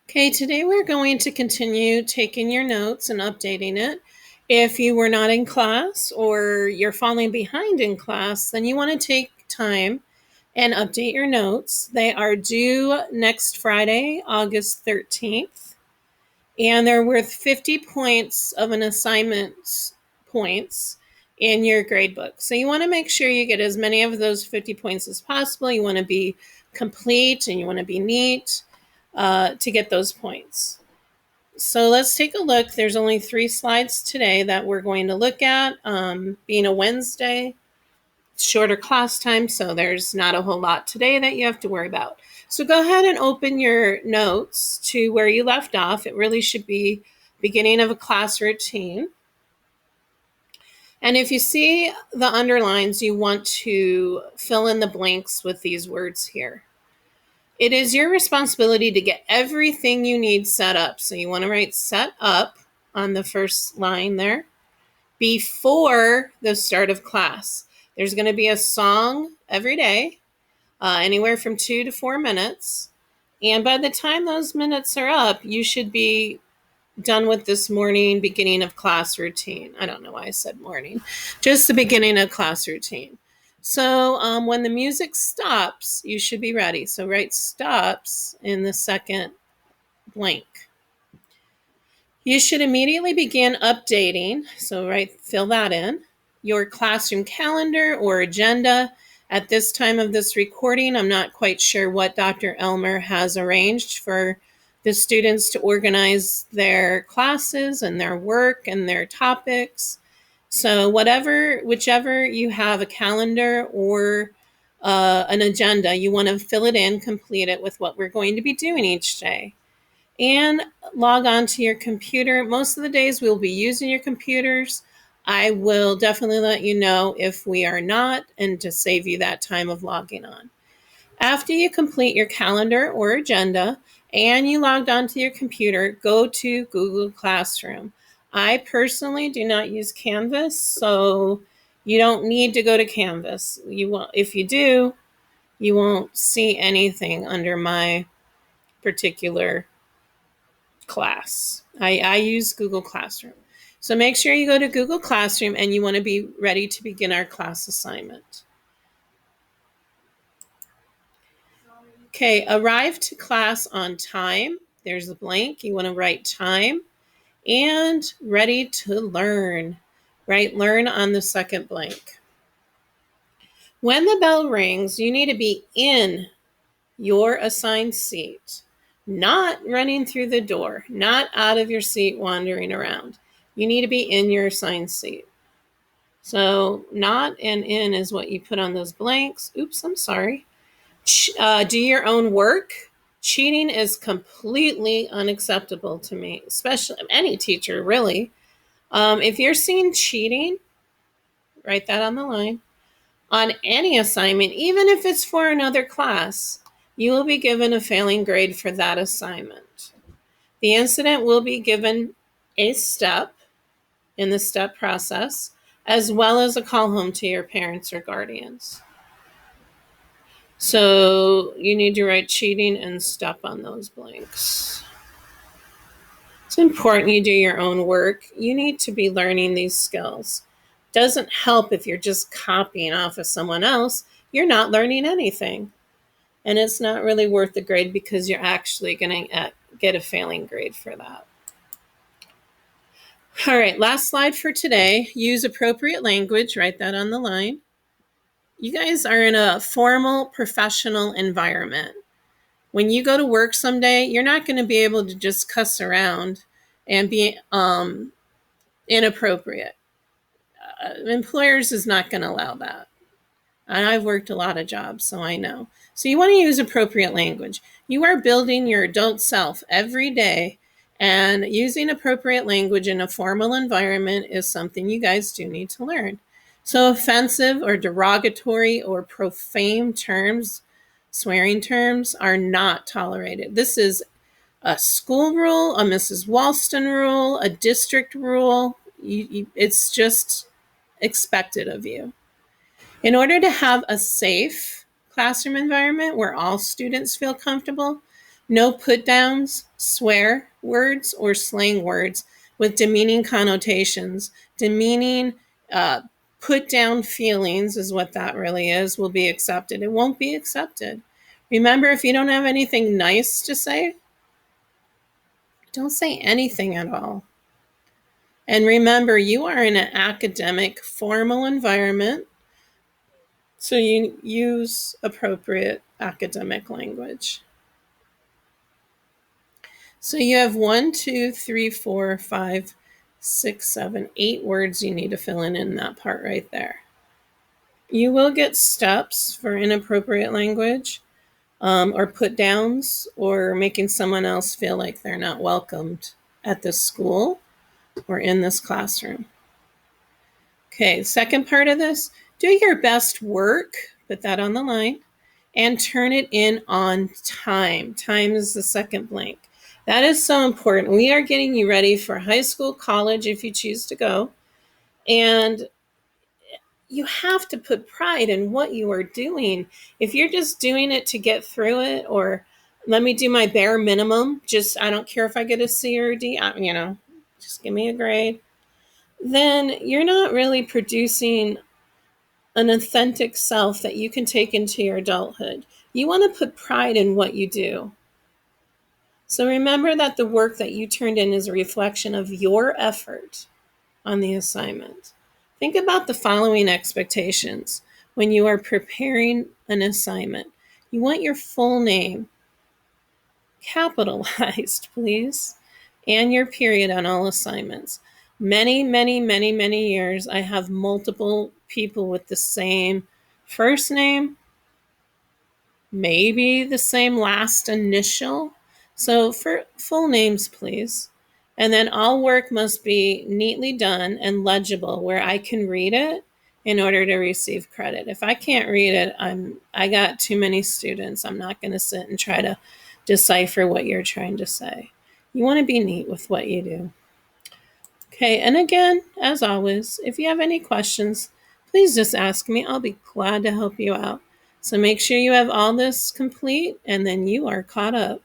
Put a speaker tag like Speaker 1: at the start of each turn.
Speaker 1: Okay, today we're going to continue taking your notes and updating it. If you were not in class or you're falling behind in class, then you want to take time and update your notes. They are due next Friday, August 13th, and they're worth 50 points of an assignment points in your grade book. So you want to make sure you get as many of those 50 points as possible. You want to be complete and you want to be neat to get those points. So let's take a look. There's only 3 slides today that we're going to look at. Being a Wednesday, shorter class time, so there's not a whole lot today that you have to worry about. So go ahead and open your notes to where you left off. It really should be beginning of a class routine. And if you see the underlines, you want to fill in the blanks with these words here. It is your responsibility to get everything you need set up. So you want to write set up on the first line there before the start of class. There's going to be a song every day, anywhere from 2 to 4 minutes. And by the time those minutes are up, you should be done with this morning beginning of class routine. I don't know why I said morning, just the beginning of class routine. So when the music stops, you should be ready. So write stops in the second blank. You should immediately begin updating. So fill that in. Your classroom calendar or agenda. At this time of this recording, I'm not quite sure what Dr. Elmer has arranged for the students to organize their classes and their work and their topics. So whichever you have a calendar or an agenda, you want to fill it in, complete it with what we're going to be doing each day. And log on to your computer. Most of the days we'll be using your computers. I will definitely let you know if we are not, and to save you that time of logging on. After you complete your calendar or agenda and you logged onto your computer, go to Google Classroom. I personally do not use Canvas, so you don't need to go to Canvas. If you do, you won't see anything under my particular class. I use Google Classroom. So make sure you go to Google Classroom and you want to be ready to begin our class assignment. Okay, arrive to class on time. There's a blank. You want to write time. And ready to learn. Write learn on the second blank. When the bell rings, you need to be in your assigned seat, not running through the door, not out of your seat wandering around. You need to be in your assigned seat. So not and in is what you put on those blanks. Oops, I'm sorry. Do your own work. Cheating is completely unacceptable to me, especially any teacher, really. If you're seeing cheating, write that on the line. On any assignment, even if it's for another class, you will be given a failing grade for that assignment. The incident will be given a step in the step process, as well as a call home to your parents or guardians. So you need to write cheating and step on those blanks. It's important you do your own work. You need to be learning these skills. Doesn't help if you're just copying off of someone else. You're not learning anything. And it's not really worth the grade because you're actually going to get a failing grade for that. All right, last slide for today. Use appropriate language. Write that on the line. You guys are in a formal, professional environment. When you go to work someday, you're not going to be able to just cuss around and be inappropriate. Employers is not going to allow that. And I've worked a lot of jobs, so I know. So you want to use appropriate language. You are building your adult self every day, and using appropriate language in a formal environment is something you guys do need to learn. So offensive or derogatory or profane terms, swearing terms, are not tolerated. This is a school rule, a Mrs. Walston rule, a district rule. It's just expected of you. In order to have a safe classroom environment where all students feel comfortable, No put downs, swear words, or slang words with demeaning connotations. Demeaning, uh, put down feelings is what that really is, will be accepted. It won't be accepted. Remember, if you don't have anything nice to say, don't say anything at all. And remember, you are in an academic, formal environment, so you use appropriate academic language. So you have 1, 2, 3, 4, 5, 6, 7, 8 words you need to fill in that part right there. You will get steps for inappropriate language, or put downs, or making someone else feel like they're not welcomed at this school or in this classroom. Okay, second part of this, do your best work, put that on the line, and turn it in on time. Time is the second blank. That is so important. We are getting you ready for high school, college, if you choose to go. And you have to put pride in what you are doing. If you're just doing it to get through it, or let me do my bare minimum, just I don't care if I get a C or a D, just give me a grade, then you're not really producing an authentic self that you can take into your adulthood. You want to put pride in what you do. So remember that the work that you turned in is a reflection of your effort on the assignment. Think about the following expectations when you are preparing an assignment. You want your full name capitalized, please, and your period on all assignments. Many years, I have multiple people with the same first name, maybe the same last initial. So for full names, please. And then all work must be neatly done and legible where I can read it in order to receive credit. If I can't read it, I got too many students. I'm not going to sit and try to decipher what you're trying to say. You want to be neat with what you do. Okay, and again, as always, if you have any questions, please just ask me. I'll be glad to help you out. So make sure you have all this complete, and then you are caught up.